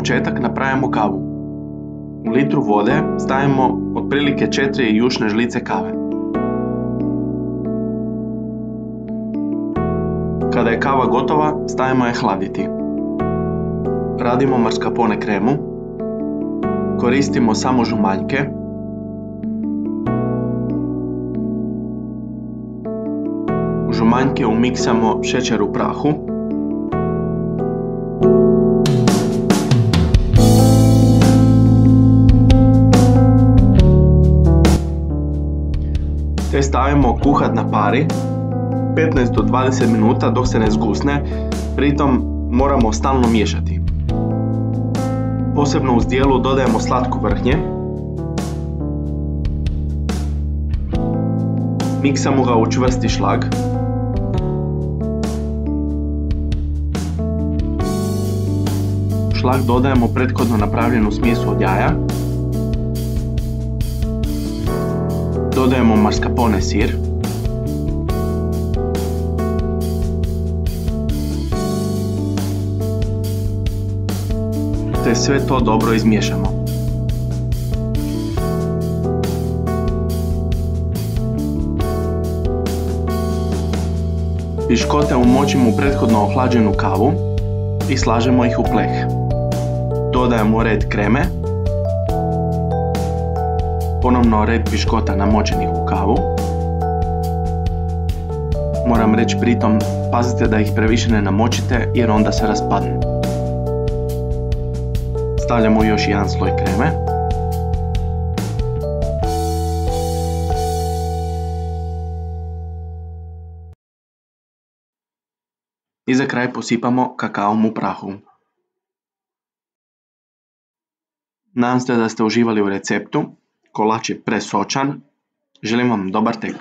početak napravimo kavu. U litru vode stavimo otprilike 4 jušne žlice kave. Kada je kava gotova, stavimo je hladiti. Radimo mascarpone kremu. Koristimo samo žumanjke. U žumanjke umiksamo šećer u prahu. Te stavimo kuhat na pari 15 do 20 minuta dok se ne zgusne, pritom moramo stalno miješati. Posebno u zdjelu dodajemo slatko vrhnje. Miksamo ga u čvrsti šlag. U šlag dodajemo prethodno napravljenu smjesu od jaja. Dodajemo mascarpone sir. Te sve to dobro izmiješamo. Piškote umočimo u prethodno ohlađenu kavu i slažemo ih u pleh. Dodajemo red kreme, ponovno red piškota namočenih u kavu. Moram reći pritom, pazite da ih previše ne namočite jer onda se raspadnu. Stavljamo još jedan sloj kreme. I za kraj posipamo kakaom u prahu. Nadam se da ste uživali u receptu. Kolač je presočan. Želim vam dobar tek.